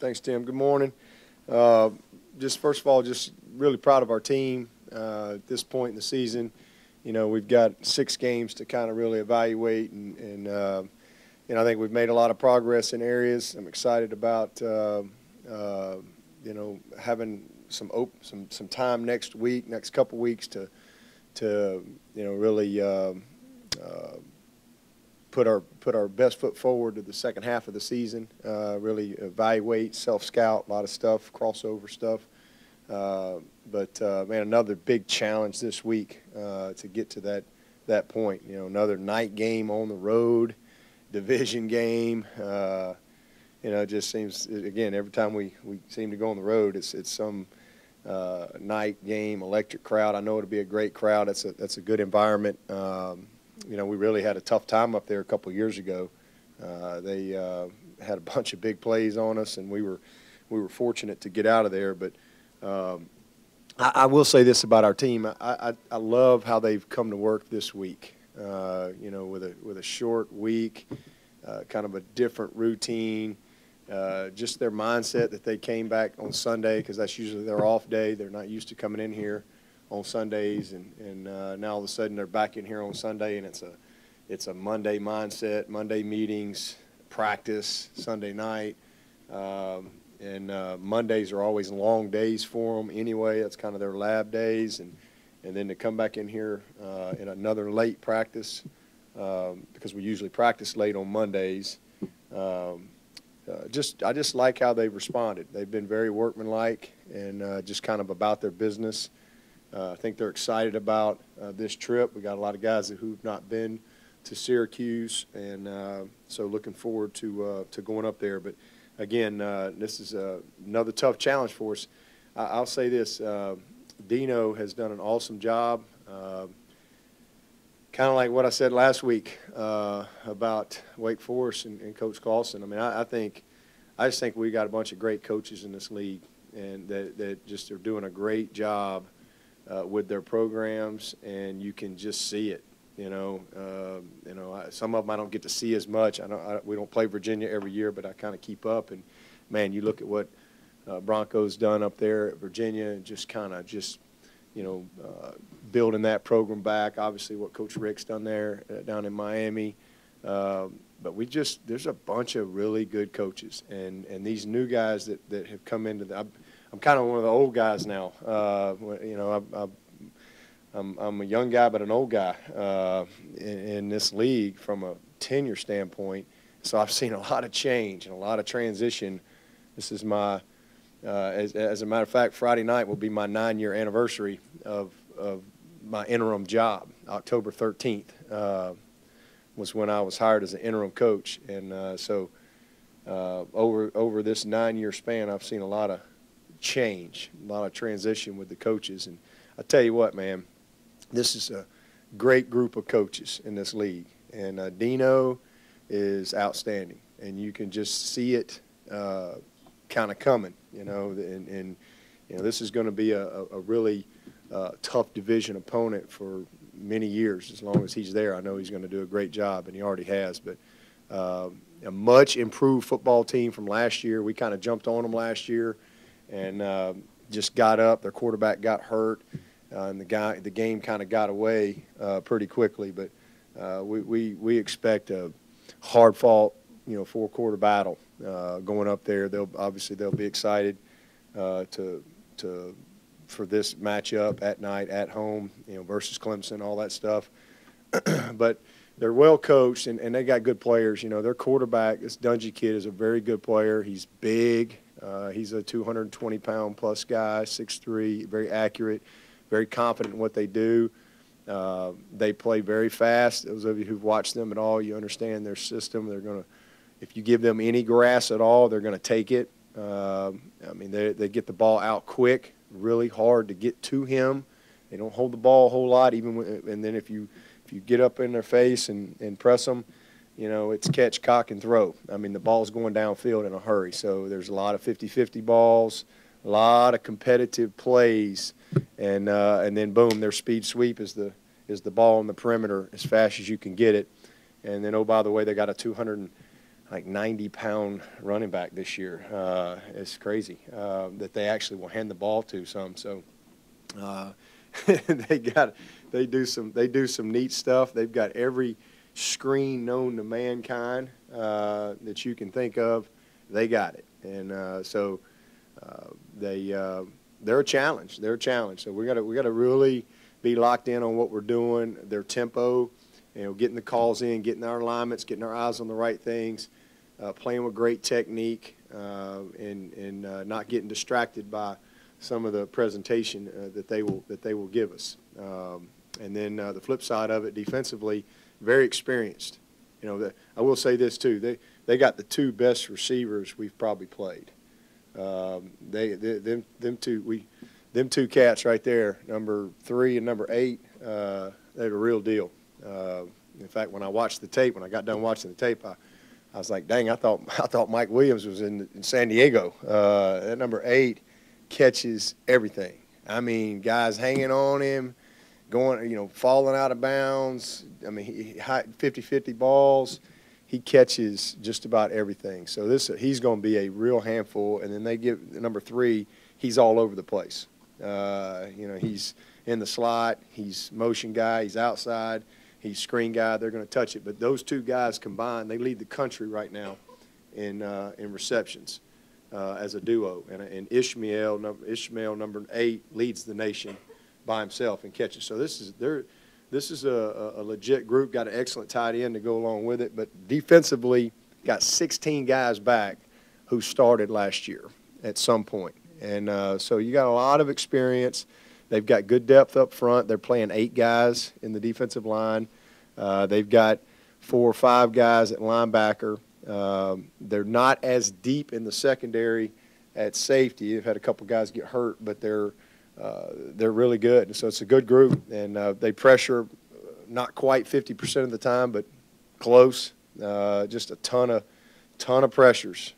Thanks, Tim. Good morning. Just first of all, just really proud of our team at this point in the season. You know, we've got 6 games to kind of really evaluate, and I think we've made a lot of progress in areas. I'm excited about having some time next week, next couple weeks to really put our best foot forward to the second half of the season. Really evaluate, self-scout, a lot of stuff, crossover stuff. Man, another big challenge this week to get to that point. You know, another night game on the road, division game. It just seems, again, every time we seem to go on the road, it's some night game, electric crowd. I know it'll be a great crowd. That's a good environment. We really had a tough time up there a couple of years ago. They had a bunch of big plays on us, and we were fortunate to get out of there. But I will say this about our team: I love how they've come to work this week. With a short week, kind of a different routine. Just their mindset that they came back on Sunday, because that's usually their off day. They're not used to coming in here on Sundays, and now all of a sudden they're back in here on Sunday, and it's a Monday mindset, Monday meetings, practice, Sunday night, and Mondays are always long days for them anyway. That's kind of their lab days, and then to come back in here in another late practice, because we usually practice late on Mondays. I just like how they've responded. They've been very workmanlike and just kind of about their business. I think they're excited about this trip. We got a lot of guys who've not been to Syracuse, and so looking forward to going up there. But again, this is another tough challenge for us. I'll say this: Dino has done an awesome job. Kind of like what I said last week about Wake Forest and Coach Clawson. I mean, I just think we got a bunch of great coaches in this league, and that just are doing a great job with their programs, and you can just see it. Some of them I don't get to see as much. We don't play Virginia every year, but I kind of keep up. And man, you look at what Bronco's done up there at Virginia, and just building that program back. Obviously, what Coach Rick's done there down in Miami. But there's a bunch of really good coaches, and these new guys that have come into I'm kind of one of the old guys now. I'm a young guy, but an old guy in this league from a tenure standpoint. So I've seen a lot of change and a lot of transition. This is my, as a matter of fact, Friday night will be my 9-year anniversary of my interim job. October 13th was when I was hired as an interim coach, and so over this 9-year span, I've seen a lot of change, a lot of transition with the coaches. And I tell you what, man, this is a great group of coaches in this league, and Dino is outstanding, and you can just see it kind of coming, and this is going to be a really tough division opponent for many years. As long as he's there, I know he's going to do a great job, and he already has. But a much improved football team from last year. We kind of jumped on them last year and just got up. Their quarterback got hurt, and the game kind of got away pretty quickly. But we expect a hard-fought, 4-quarter battle going up there. They'll be excited for this matchup at night, at home, versus Clemson, all that stuff. But they're well coached, and they got good players. Their quarterback, this Dungy kid, is a very good player. He's big. He's a 220-pound-plus guy, 6'3", very accurate, very confident in what they do. They play very fast. Those of you who've watched them at all, you understand their system. If you give them any grass at all, they're going to take it. They get the ball out quick, really hard to get to him. They don't hold the ball a whole lot, and then if you get up in their face and press them, it's catch, cock, and throw. The ball's going downfield in a hurry. So there's a lot of 50-50 balls, a lot of competitive plays, and then boom, their speed sweep is the ball on the perimeter as fast as you can get it. And then, oh, by the way, they got a like 90-pound running back this year. It's crazy that they actually will hand the ball to some. So they do some neat stuff. They've got every screen known to mankind that you can think of. They got it, and so they're a challenge. They're a challenge. So we got to really be locked in on what we're doing. Their tempo, getting the calls in, getting our alignments, getting our eyes on the right things, playing with great technique, and not getting distracted by some of the presentation that they will give us. And then the flip side of it, defensively, very experienced. I will say this too. They got the two best receivers we've probably played. Them two cats right there, number 3 and number 8, they're the real deal. In fact, when I watched the tape, when I got done watching the tape, I was like, dang, I thought Mike Williams was in San Diego. That number 8 catches everything. I mean, guys hanging on him, going, falling out of bounds. I mean, he 50-50 balls. He catches just about everything. So he's going to be a real handful. And then they give number 3, he's all over the place. He's in the slot. He's motion guy. He's outside. He's screen guy. They're going to touch it. But those two guys combined, they lead the country right now in receptions as a duo. And Ishmael, number 8, leads the nation by himself in catches. So this is a legit group. Got an excellent tight end to go along with it. But defensively, got 16 guys back who started last year at some point. And so you got a lot of experience. They've got good depth up front. They're playing 8 guys in the defensive line. They've got 4 or 5 guys at linebacker. They're not as deep in the secondary at safety. They've had a couple guys get hurt, but they're really good. And so it's a good group, and they pressure not quite 50% of the time, but close. Just a ton of pressures.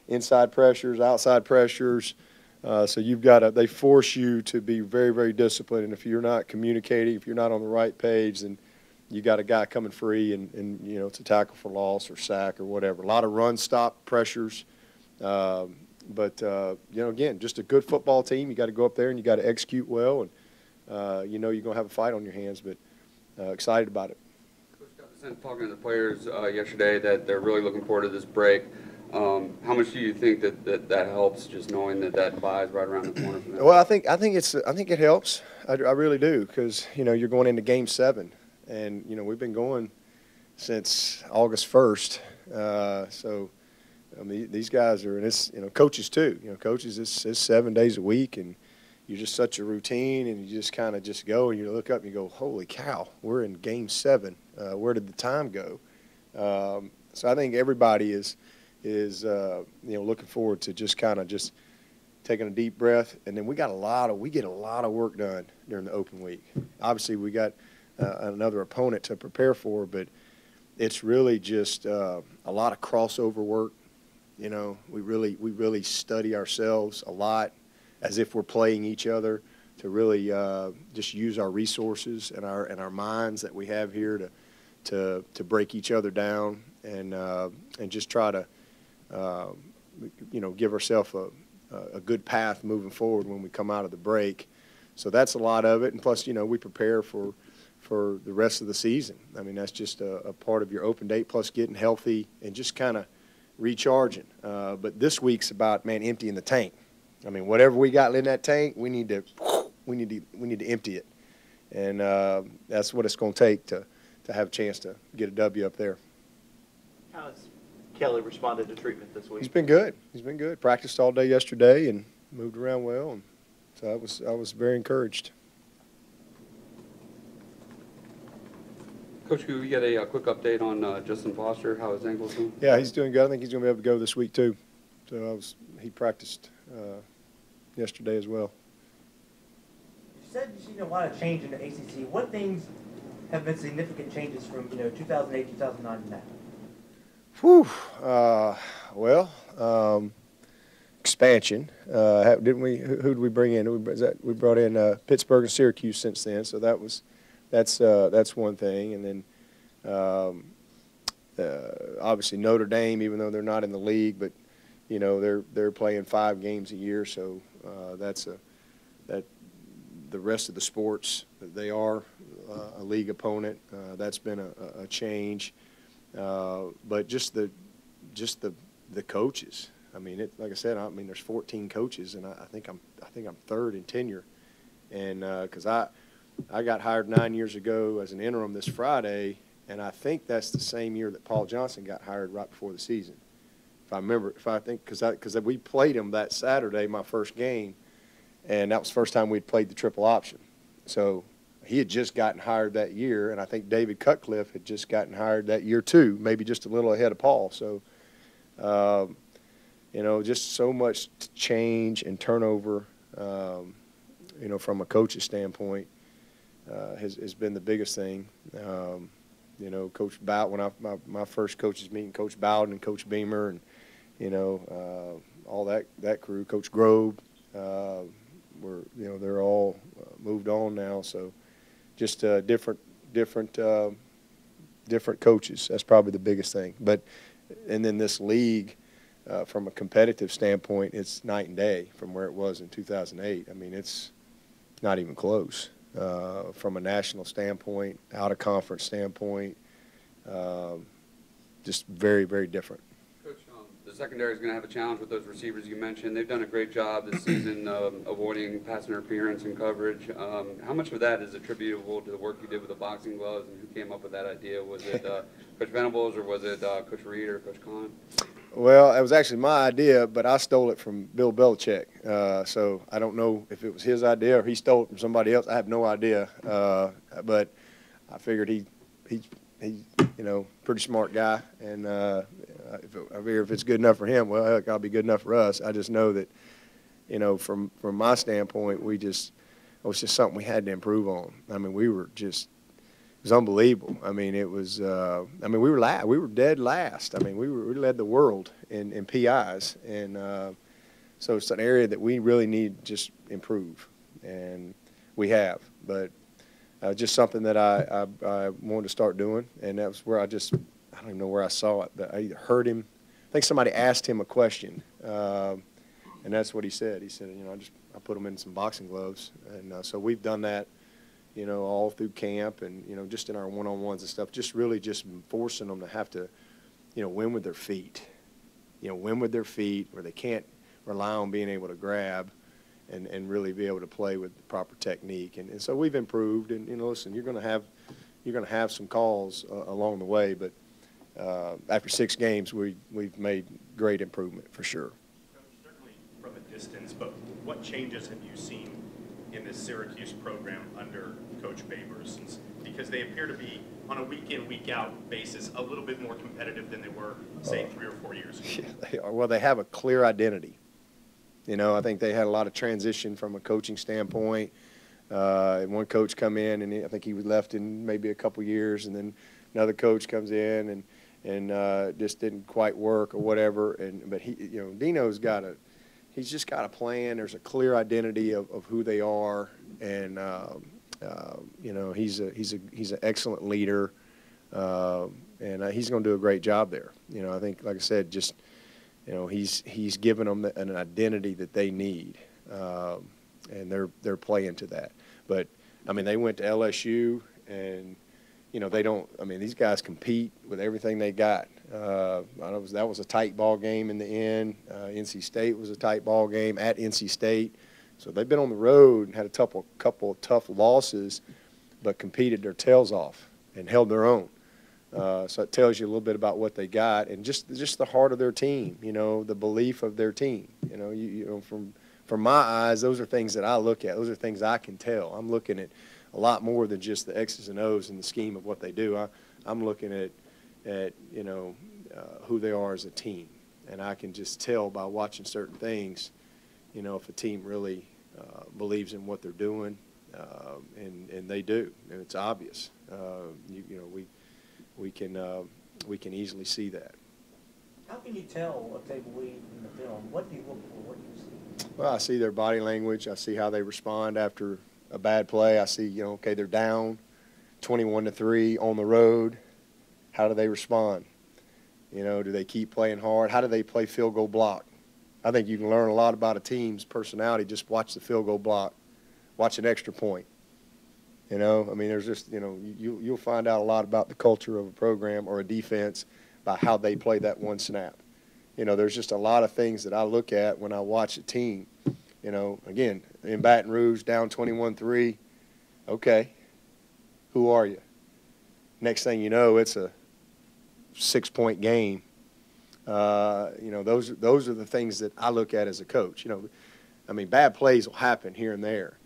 Inside pressures, outside pressures. So they force you to be very, very disciplined. And if you're not communicating, if you're not on the right page, then you got a guy coming free and it's a tackle for loss or sack or whatever. A lot of run stop pressures. But again, just a good football team. You got to go up there and you got to execute well. And, you're going to have a fight on your hands, but excited about it. Coach got the sense talking to the players yesterday that they're really looking forward to this break. How much do you think that helps, just knowing that bye is right around the corner from them? Well, I think it helps. I really do, because you're going into Game 7, and we've been going since August 1st. So I mean, these guys are, and it's coaches too. Coaches, it's 7 days a week, and you're just such a routine, and you just kind of just go, and you look up and you go, holy cow, we're in Game 7. Where did the time go? So I think everybody is looking forward to just kind of just taking a deep breath, and then we get a lot of work done during the open week. Obviously, we got another opponent to prepare for, but it's really just a lot of crossover work. We really study ourselves a lot, as if we're playing each other, to really just use our resources and our minds that we have here to break each other down and just try to give ourselves a good path moving forward when we come out of the break. So that's a lot of it. And plus, we prepare for the rest of the season. I mean, that's just a part of your open date, plus getting healthy and just kind of recharging. But this week's about, emptying the tank. I mean, whatever we got in that tank, we need to empty it. And that's what it's going to take to have a chance to get a W up there. How has Kelly responded to treatment this week? He's been good. Practiced all day yesterday and moved around well, and so I was very encouraged. Coach, could we get a quick update on Justin Foster, how his ankle's doing? Yeah, he's doing good. I think he's going to be able to go this week too. So he practiced yesterday as well. You said you seen a lot of change in the ACC. What things have been significant changes from 2008, 2009 to now? Well, expansion. Didn't we? Who did we bring in? We brought in Pittsburgh and Syracuse since then. So that's one thing. And then obviously Notre Dame, even though they're not in the league, but you know they're playing 5 games a year, so that the rest of the sports, they are a league opponent. That's been a change, but just the coaches. I mean, like I said, there's 14 coaches, and I think I'm third in tenure, and because I got hired 9 years ago as an interim this Friday, and I think that's the same year that Paul Johnson got hired right before the season. Because we played him that Saturday, my first game, and that was the first time we'd played the triple option. So he had just gotten hired that year, and I think David Cutcliffe had just gotten hired that year too, maybe just a little ahead of Paul. So, you know, just so much change and turnover, you know, from a coach's standpoint, has been the biggest thing. You know, Coach Bowden, when my first coaches meeting, Coach Bowden and Coach Beamer, and you know, all that crew, Coach Grove, you know, they're all moved on now. So just different coaches. That's probably the biggest thing. But and then this league, from a competitive standpoint, it's night and day from where it was in 2008. I mean, it's not even close. From a national standpoint, out of conference standpoint, just very, very different. Coach, the secondary is going to have a challenge with those receivers you mentioned. They've done a great job this season avoiding pass interference and coverage. How much of that is attributable to the work you did with the boxing gloves, and who came up with that idea? Was it Coach Venables, or was it Coach Reed or Coach Kahn? Well, it was actually my idea, but I stole it from Bill Belichick. So I don't know if it was his idea or he stole it from somebody else. I have no idea. But I figured he's you know, pretty smart guy, and I figure if it's good enough for him, well, heck, I'll be good enough for us. I just know that, you know, from my standpoint, it was just something we had to improve on. I mean, it was unbelievable. I mean, it was. We were dead last. I mean, we led the world in PIs, and so it's an area that we really need to just improve, and we have. But just something that I wanted to start doing, and that was where I don't even know where I saw it, but I either heard him. I think somebody asked him a question, and that's what he said. He said, you know, I put them in some boxing gloves, and so we've done that, you know, all through camp, and you know, just in our one-on-ones and stuff, just really just forcing them to have to, you know, win with their feet, where they can't rely on being able to grab, and really be able to play with the proper technique, and so we've improved, and you know, listen, you're going to have some calls along the way, but after 6 games, we've made great improvement for sure. Certainly from a distance, but what changes have you seen in this Syracuse program under Coach Babers, because they appear to be on a week-in, week-out basis a little bit more competitive than they were, say, 3 or 4 years ago? Yeah, they are. Well, they have a clear identity. You know, I think they had a lot of transition from a coaching standpoint. One coach come in, and I think he was left in maybe a couple years, and then another coach comes in and just didn't quite work or whatever. But he, you know, Dino's he's just got a plan. There's a clear identity of who they are, and you know, he's an excellent leader, and he's going to do a great job there. You know, I think, like I said, just, you know, he's given them an identity that they need, and they're playing to that. But I mean, they went to LSU, and you know, these guys compete with everything they got. That was a tight ball game in the end. NC State was a tight ball game at NC State. So they've been on the road and had a couple of tough losses, but competed their tails off and held their own. So it tells you a little bit about what they got, and just the heart of their team. You know, the belief of their team. You know, you know, from my eyes, those are things that I look at. Those are things I can tell. I'm looking at a lot more than just the X's and O's and the scheme of what they do. I'm looking at you know, who they are as a team, and I can just tell by watching certain things, you know, if a team really believes in what they're doing, and they do, and it's obvious. You know, we can easily see that. How can you tell a tape read in the film? What do you look for? What do you see? Well, I see their body language. I see how they respond after a bad play. I see, you know, okay, they're down 21-3 on the road. How do they respond? You know, do they keep playing hard? How do they play field goal block? I think you can learn a lot about a team's personality. Just watch the field goal block, watch an extra point. You know, I mean, there's just, you know, you'll find out a lot about the culture of a program or a defense by how they play that one snap. You know, there's just a lot of things that I look at when I watch a team. You know, again, in Baton Rouge, down 21-3, okay, who are you? Next thing you know, it's a 6-point game. You know, those are the things that I look at as a coach. You know, I mean, bad plays will happen here and there.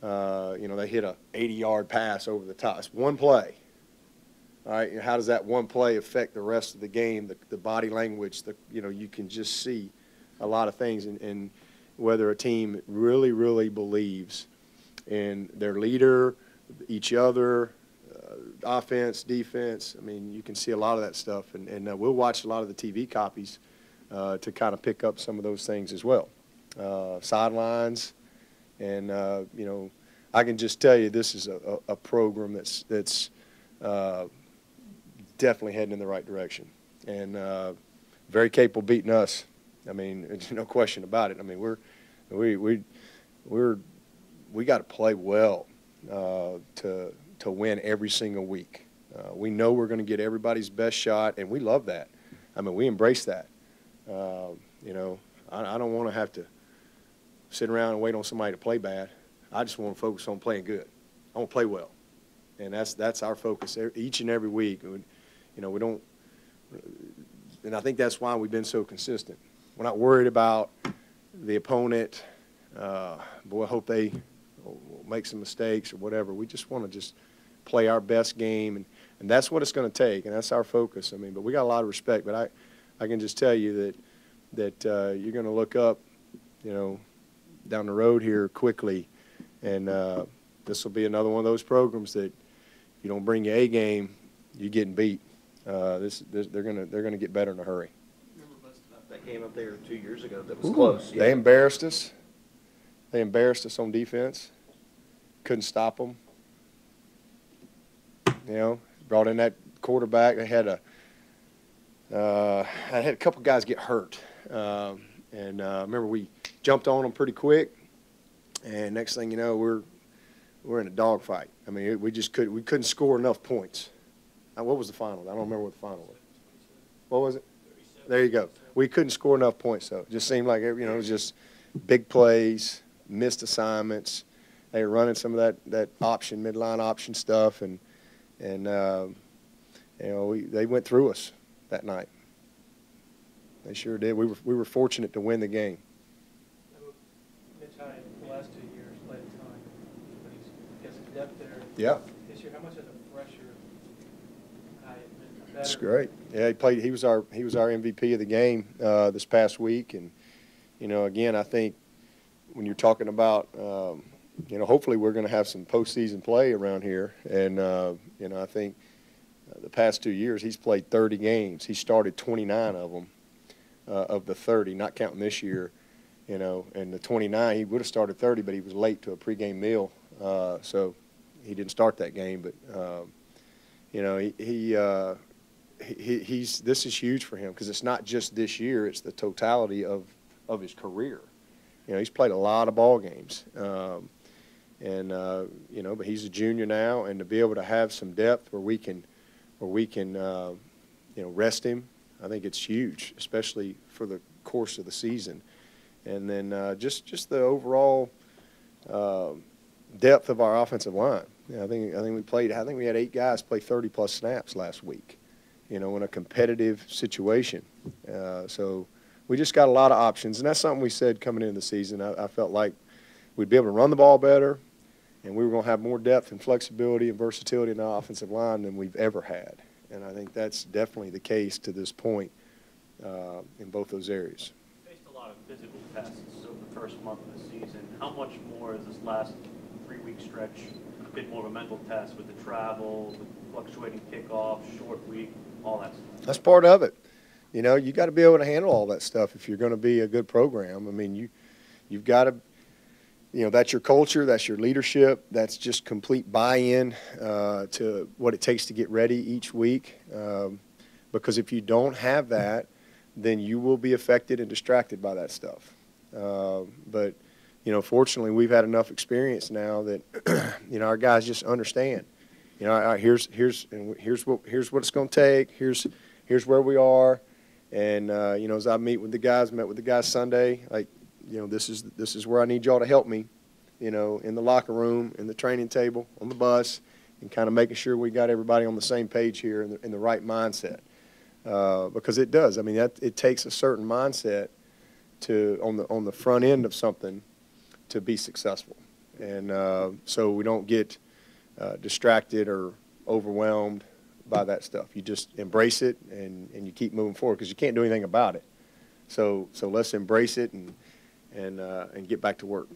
You know, they hit a 80-yard pass over the top. It's one play. All right, and how does that one play affect the rest of the game, the body language, you know, you can just see a lot of things, and whether a team really, really believes in their leader, each other, offense, defense. I mean, you can see a lot of that stuff, and we'll watch a lot of the TV copies to kind of pick up some of those things as well. Sidelines, and, you know, I can just tell you this is a program that's definitely heading in the right direction, and very capable of beating us. I mean, there's no question about it. I mean, we got to play well to win every single week. We know we're going to get everybody's best shot, and we love that. I mean, we embrace that. You know, I don't want to have to sit around and wait on somebody to play bad. I just want to focus on playing good. I want to play well, and that's our focus each and every week. You know, we don't, and I think that's why we've been so consistent. We're not worried about the opponent. Boy, I hope they make some mistakes or whatever. We just want to just play our best game, and that's what it's going to take, and that's our focus. I mean, but we got a lot of respect. But I can just tell you that you're going to look up, you know, down the road here quickly, and this will be another one of those programs that if you don't bring your A game, you're getting beat. They're gonna get better in a hurry. Remember most about that game up there 2 years ago that was close. They embarrassed us. They embarrassed us on defense. Couldn't stop them. You know, brought in that quarterback. They had I had a couple guys get hurt, and remember we jumped on them pretty quick, and next thing you know, we're in a dogfight. I mean, we couldn't score enough points. What was the final? I don't remember what the final was. What was it? There you go. We couldn't score enough points, though. It just seemed like, you know, it was just big plays, missed assignments. They were running some of that option, midline option stuff, and you know, they went through us that night. They sure did. We were fortunate to win the game. Mitch Hyatt, the last 2 years, played a ton, but he's got some depth there. Yeah. This year, how much has a fresher Hyatt been better? That's great. Yeah, he played. He was our MVP of the game this past week, and you know, again, I think when you're talking about, you know, hopefully we're going to have some postseason play around here, and you know, I think the past 2 years he's played 30 games. He started 29 of them, of the 30, not counting this year. You know, and the 29, he would have started 30, but he was late to a pregame meal, so he didn't start that game. But you know, he's this is huge for him because it's not just this year; it's the totality of his career. You know, he's played a lot of ball games, and you know, but he's a junior now, and to be able to have some depth where we can you know, rest him, I think it's huge, especially for the course of the season. And then just the overall depth of our offensive line. You know, I think we had 8 guys play 30-plus snaps last week, you know, in a competitive situation. So we just got a lot of options, and that's something we said coming into the season. I felt like we'd be able to run the ball better, and we were going to have more depth and flexibility and versatility in our offensive line than we've ever had. And I think that's definitely the case to this point in both those areas. A lot of physical tests over the first month of the season. How much more is this last 3-week stretch a bit more of a mental test with the travel, with fluctuating kickoff, short week, all that stuff? That's part of it. You know, you got to be able to handle all that stuff if you're going to be a good program. I mean, you've got to, you know, that's your culture, that's your leadership, that's just complete buy-in to what it takes to get ready each week. because if you don't have that, then you will be affected and distracted by that stuff. But, you know, fortunately, we've had enough experience now that, you know, our guys just understand. You know, here's what it's going to take. Here's where we are. And, you know, as I met with the guys Sunday, like, you know, this is where I need y'all to help me, you know, in the locker room, in the training table, on the bus, and kind of making sure we got everybody on the same page here in the right mindset. Because it does. I mean, it takes a certain mindset on the front end of something to be successful. And so we don't get distracted or overwhelmed by that stuff. You just embrace it and you keep moving forward because you can't do anything about it. So let's embrace it and get back to work.